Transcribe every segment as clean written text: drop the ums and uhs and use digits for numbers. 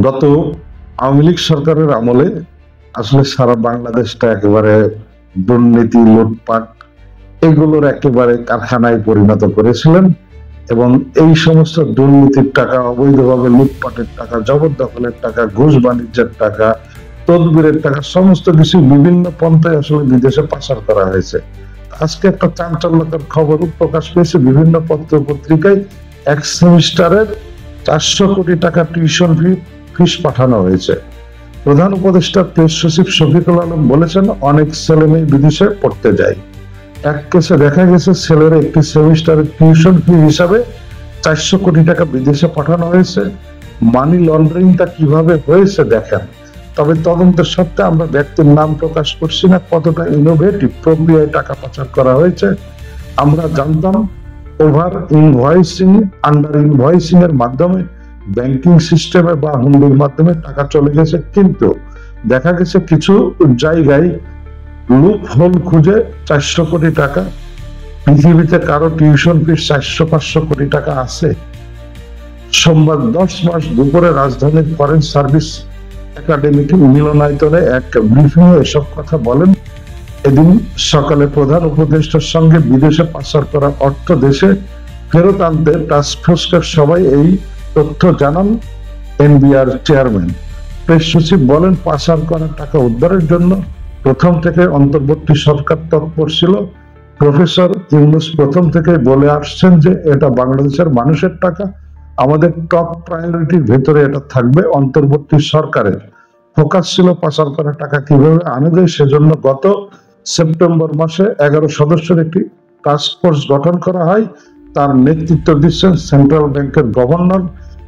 গত আওয়ামী লীগ সরকারের আমলে আসলে সারা বাংলাদেশটা একেবারে দুর্নীতি, লুটপাট এগুলোর একেবারে কারখানায় পরিণত করেছিলেন এবং এই সমস্ত দুর্নীতির টাকা, অবৈধভাবে লুটপাটের টাকা, জবরদখলের টাকা, ঘুষ বাণিজ্যের টাকা, তদবিরের টাকা সমস্ত কিছু বিভিন্ন পন্থায় আসলে বিদেশে পাচার করা হয়েছে। আজকে একটা চাঞ্চল্যকর খবর প্রকাশ পেয়েছে বিভিন্ন পত্র পত্রিকায়, এক সেমিস্টারের 400 কোটি টাকা টিউশন ফিস পাঠানো হয়েছে। প্রধান উপদেষ্টা প্রেস সচিব শফিকুল আলম বলেছেন, অনেক ছেলে মেয়ে বিদেশে পড়তে যায়। এক কেসে দেখা গেছে ছেলের একটি সেমিস্টারের টিউশন ফি হিসাবে 400 কোটি টাকা বিদেশে পাঠানো হয়েছে। মানি লন্ডারিংটা কিভাবে হয়েছে দেখেন। তবে তদন্তের সত্ত্বে আমরা ব্যক্তির নাম প্রকাশ করছি না, কতটা ইনোভেটিভ প্রক্রিয়ায় টাকা পাচার করা হয়েছে। আমরা জানতাম ওভার ইনভয়েসিং, আন্ডার ইনভয়েসিং এর মাধ্যমে ব্যাংকিং সিস্টেমে বা হুন্ডির মাধ্যমে টাকা চলে গেছে, কিন্তু দেখা গেছে কিছু জায়গায় লুপ হোল খুঁজে 400 কোটি টাকা। পৃথিবীতে কারো টিউশন ফিস 400-500 কোটি টাকা আছে? সোমবার 10 মার্চ দুপুরে রাজধানীর ফরেন সার্ভিস একাডেমিক মিলনায়তনে এক ব্রিফিং এসব কথা বলেন। এদিন সকালে প্রধান উপদেষ্টার সঙ্গে বিদেশে পাচার করা অর্থ দেশে ফেরত আনতে টাস্কফোর্সের সবাই এই তথ্য জানান এনবিআর চেয়ারম্যান। প্রেস সচিব বলেন, পাচার করা টাকা উদ্ধারের জন্য প্রথম থেকে অন্তর্বর্তী সরকার তৎপর ছিল। প্রফেসর ইউনূস প্রথম থেকে বলে আসছেন যে এটা বাংলাদেশের মানুষের টাকা, আমাদের টপ প্রায়োরিটির ভেতরে এটা থাকবে। অন্তর্বর্তী সরকারের ফোকাস ছিল পাচার করা টাকা কিভাবে আনা যায়। সেজন্য গত সেপ্টেম্বর মাসে 11 সদস্যের একটি টাস্ক ফোর্স গঠন করা হয়। তার নেতৃত্ব দিচ্ছেন সেন্ট্রাল ব্যাংকের গভর্নর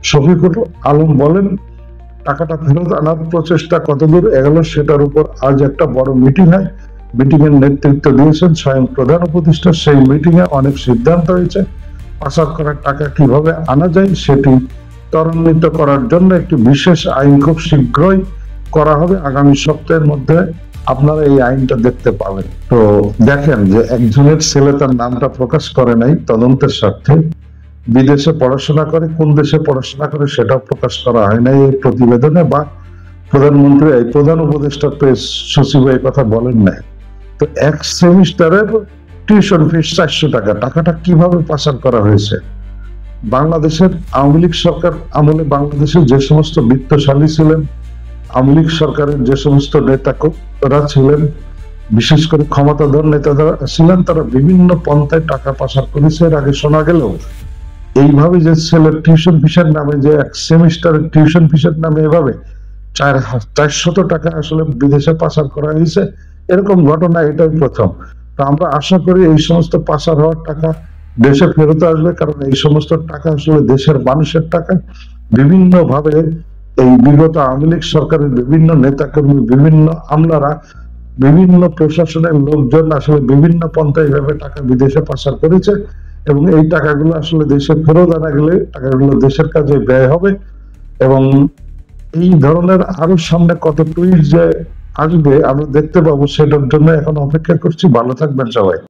শফিকুল আলম। বলেন, টাকাটা ফেরত আনার প্রচেষ্টা কতদূর এগোলো সেটার উপর আজ একটা বড় মিটিং হয়। মিটিং এর নেতৃত্ব দিয়েছেন স্বয়ং প্রধান উপদেষ্টা। সেই মিটিং এ অনেক সিদ্ধান্ত হয়েছে। পাচার করার টাকা কিভাবে আনা যায় সেটি ত্বরান্বিত করার জন্য একটি বিশেষ আইন খুব শীঘ্রই করা হবে। আগামী সপ্তাহের মধ্যে আপনারা এই আইনটা দেখতে পাবেন। তো দেখেন যে একজনের ছেলে তার নামটা প্রকাশ করে নাই তদন্তের স্বার্থে, বিদেশে পড়াশোনা করে, কোন দেশে পড়াশোনা করে সেটাও প্রকাশ করা হয় নাই এই প্রতিবেদনে, বা প্রধানমন্ত্রী এই প্রধান উপদেষ্টা প্রেস সচিব এই কথা বলেন নাই। তো এক সেমিস্টারের টিউশন ফিস 400 টাকা, টাকাটা কিভাবে পাচার করা হয়েছে? বাংলাদেশের আওয়ামী লীগ সরকার আমলে বাংলাদেশে যে সমস্ত বিত্তশালী ছিলেন, আওয়ামী লীগ সরকারের যে সমস্ত নেতারা ছিলেন, বিশেষ করে ক্ষমতাধর নেতারা ছিলেন, তারা বিভিন্ন পন্থায় টাকা পাচার করেছে। এর আগে শোনা গেলেও এইভাবে যে ছেলের টিউশন ফিসের নামে, যে এক সেমিস্টারের টিউশন ফিসের নামে এভাবে 400 টাকা আসলে বিদেশে পাচার করা হয়েছে, এরকম ঘটনা এটাই প্রথম। তো আমরা আশা করি এই সমস্ত পাচার হওয়ার টাকা দেশে ফেরত আসবে, কারণ এই সমস্ত টাকা আসলে দেশের মানুষের টাকা। বিভিন্ন ভাবে এই বিগত আওয়ামী লীগ সরকারের বিভিন্ন নেতাকর্মী, বিভিন্ন আমলারা, বিভিন্ন প্রশাসনের লোকজন আসলে বিভিন্ন পন্থায় এভাবে টাকা বিদেশে পাচার করেছে এবং এই টাকাগুলো আসলে দেশে ফেরত আনা গেলে টাকাগুলো দেশের কাজে ব্যয় হবে। এবং এই ধরনের আরো সামনে কত টুইট যে আসবে আমরা দেখতে পাবো, সেটার জন্য এখন অপেক্ষা করছি। ভালো থাকবেন সবাই।